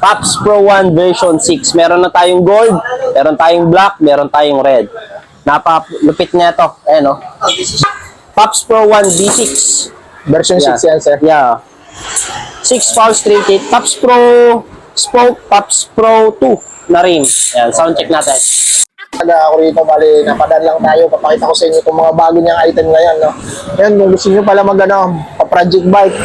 Pops Pro 1 version 6. Meron na tayong gold, meron tayong black, meron tayong red. Napalupit niya to. Ayan, oh. Pops Pro 1 V6. Version 6 yan, sir. Yeah. 6 pulse treated. Pops Pro spoke, Pops Pro 2 na rim. Ayan, sound check natin. Ako rito, bali, napadaan lang tayo. Papakita ko sa inyo itong mga bago niyang item ngayon, no? Yan, kung gusto niyo pala pa-project bike,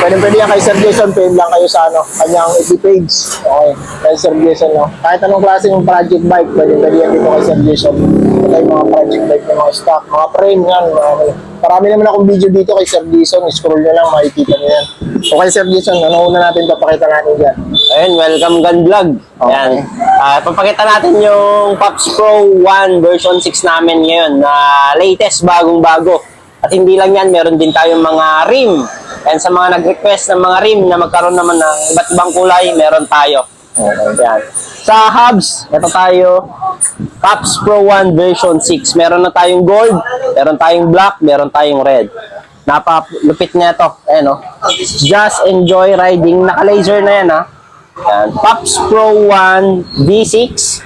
pwede yan kay Sir Jason, PM lang kayo sa, kanyang FB page. Okay, kay Sir Jason, no? Kahit anong klase ng project bike, pwede yan dito kay Sir Jason. Ito yung mga project bike ng mga stock, mga frame, yan. Marami naman akong video dito kay Sir Jason. Scroll nyo lang, makikita nyo yan. So kay Sir Jason, ano una natin papakita natin dyan? Ayun, welcome Gun Vlog. Okay. Ayan. Papakita natin yung Pops Pro 1 version 6 namin ngayon na latest, bagong-bago. At hindi lang yan, meron din tayong mga rim. And sa mga nag-request ng mga rim na magkaroon naman ng iba't ibang kulay, meron tayo. Okay. Ayan. Sa hubs, ito tayo, Pops Pro 1 version 6. Meron na tayong gold, meron tayong black, meron tayong red. Napalupit niya to. Ayan, oh. Just enjoy riding. Naka-laser na yan, ha. Ayan. Pops Pro 1 V6.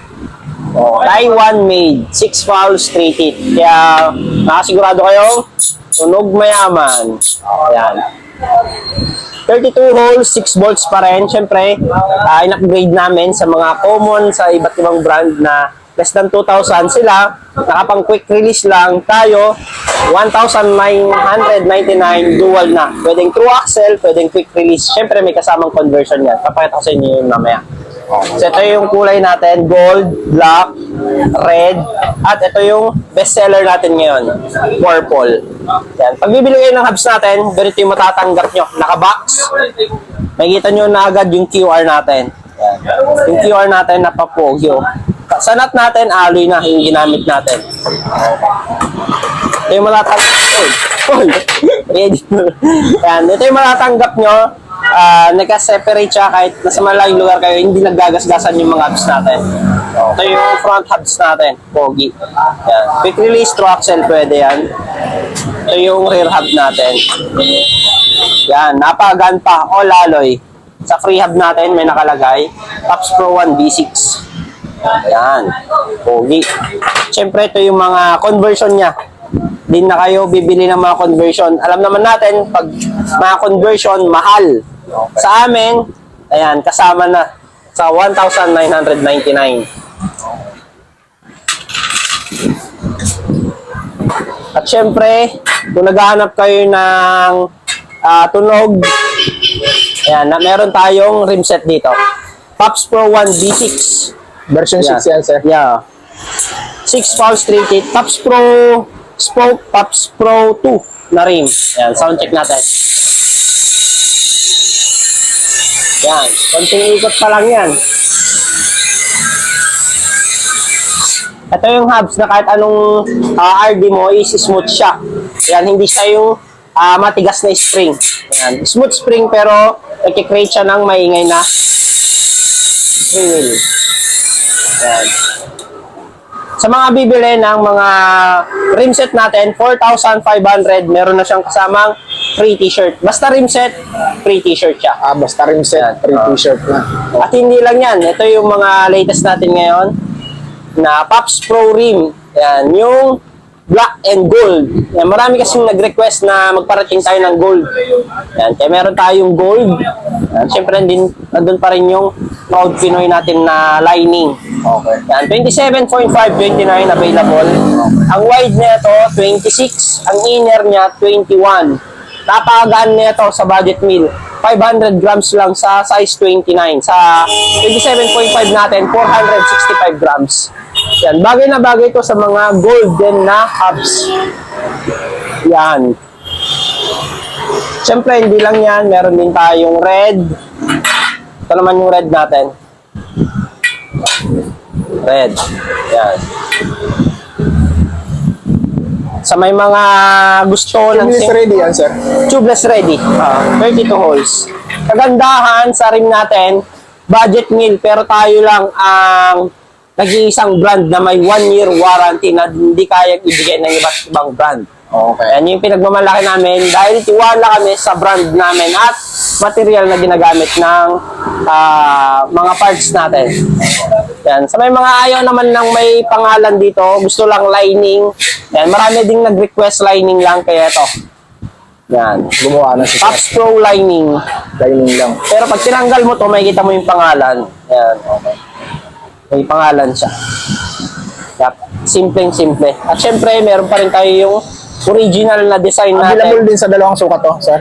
Taiwan made. 6 valves straight hit. Kaya nakasigurado kayo, tunog mayaman. Ayan. 32 holes, 6 bolts pa rin. Siyempre, in-upgrade namin sa mga common sa iba't ibang brand na less than 2,000 sila. Nakapang quick release lang tayo. 1,999 dual na. Pwedeng true axle, pwedeng quick release. Siyempre, may kasamang conversion yan. Papakita ko sa inyo yun mamaya. So, ito yung kulay natin. Gold, black, red. At ito yung bestseller natin ngayon. Purple. Yan. Pag bibili kayo ng hubs natin, ganito yung matatanggap nyo. Naka-box. Makikita nyo na agad yung QR natin. Yan. Yung QR natin napapogyo. Sa nut natin, alloy na yung ginamit natin. Ito yung matatanggap nyo. Yan. Ito yung matatanggap nyo. Nagka-separate siya kahit nasa malayong lugar kayo, hindi naggagasgasan yung mga hubs natin. Ito yung front hubs natin, pogi. Yan. Quick release, true axle, pwede yan. Ito yung rear hub natin. Yan, napagan pa, all alloy. Sa free hub natin, may nakalagay, Pops Pro 1 V6. Yan, pogi. Siyempre, ito yung mga conversion niya. Din na kayo bibili ng mga conversion. Alam naman natin, pag mga conversion, mahal. Sa amin, ayan, kasama na sa 1,999. At syempre, kung naghahanap kayo ng tunog, ayan, meron tayong rim set dito. Pops Pro 1 V6. Version 6 yan, sir. Yeah. 6 pulse treated. Pops Pro spoke, Pops Pro 2 na rim. Ayan, sound check natin. Yan, konting ikot pa lang yan. Ito yung hubs na kahit anong RD mo is smooth siya. Yan, hindi siya yung matigas na spring. Yan, smooth spring pero nag-create siya ng maingay na spring wheel. Yan. Sa mga bibili ng mga rim set natin, 4,500, meron na siyang kasamang free t-shirt. Basta rim set, free t-shirt siya. Basta rim set, free t-shirt na. At hindi lang yan. Ito yung mga latest natin ngayon na Pops Pro rim. Yan, yung black and gold. Yan, marami kasing nag-request na magparating tayo ng gold. Yan, kaya meron tayong gold. Yan, siyempre, nandun pa rin yung Proud Pinoy natin na lining. Okay. Yan, 27.5, 29 available. Ang wide niya ito, 26. Ang inner niya, 21. Napagaan niya ito sa budget meal. 500 grams lang sa size 29. Sa 27.5 natin, 465 grams. Yan, bagay na bagay ito sa mga golden na hubs. Yan. Siyempre, hindi lang yan. Meron din tayong red. Ito naman yung red natin. Red. Yan. Sa may mga gusto ng Tubeless ready yan, sir. Tubeless ready. 32 holes. Kagandahan sa rim natin, budget meal, pero tayo lang ang nag-iisang brand na may 1-year warranty na hindi kayang ibigay ng iba't ibang brand. Okay. Yan yung pinagmamalaki namin dahil tiwala kami sa brand namin at material na ginagamit ng mga parts natin. Yan. Sa may mga ayaw naman ng may pangalan dito, gusto lang lining. Yan. Marami ding nag-request lining lang kaya ito. Yan. Gumawa na si Sir. Tops Pro lining. Lining lang. Pero pag tinanggal mo to, makikita mo yung pangalan. Yan. Okay. May pangalan siya. Yep. Simpleng-simple. At syempre, meron pa rin tayo yung original na design Available natin. din sa dalawang sukat to, Sir.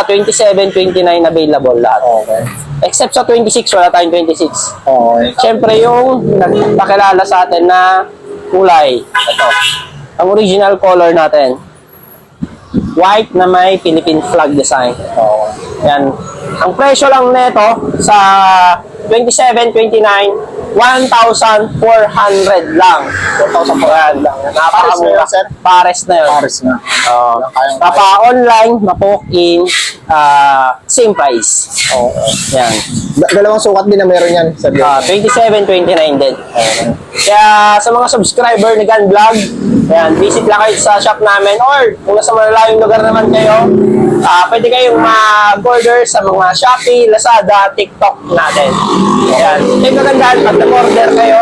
27, 29 available lahat. Okay. Except sa 26, wala tayong 26. Okay. Syempre, yung nagpakilala sa atin na kulay. Ito. Ang original color natin. White na may Philippine flag design. Okay. Yan. Ang presyo lang nito sa 27, 29, 1,400 lang. 1,400 lang. Napakamura. Sir? Pares na yun. Pares na. Kayang-kaya. Mapa-online, mapa-walk-in, same price. Okay. Yan. Dalawang sukat din na meron yan, Sir. 27, 29 din. Kaya sa mga subscriber ni Gun Vlog, yan, visit lang kayo sa shop namin or kung nasa malalayong lugar naman kayo, pwede kayong mag-order sa mga Shopee, Lazada, TikTok natin. Yan. Yung kagandahan, pag nag-order kayo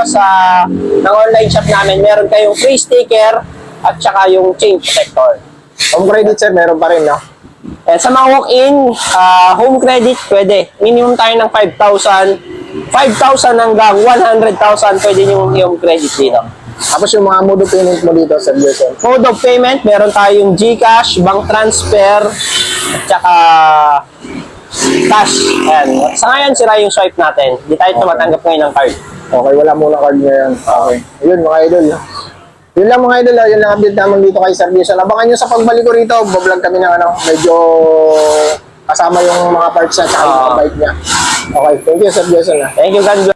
ng online shop namin, meron kayong free sticker at saka yung chain protector. Home credit, Sir, meron pa rin, no? And sa mga walk-in, home credit, pwede. Minimum tayo ng 5,000. 5,000 hanggang 100,000 pwede yung home credit dito. Tapos yung mga mode of payment mo dito, Sir Jason. Mode of payment, meron tayong GCash, bank transfer, at saka cash. Ayan. Sa ngayon, sira yung swipe natin. Di tayo tumatanggap ngayon ng card. Okay, wala muna card ngayon. Okay. Yun, mga idol, no? Yun lang mga idol, yun lang update naman dito kay Sir Jason. Abangan nyo sa pagbalik ko rito, bablog kami ng medyo kasama yung mga parts niya at yung mga bike niya. Okay, thank you Sir Jason. Thank you, God bless.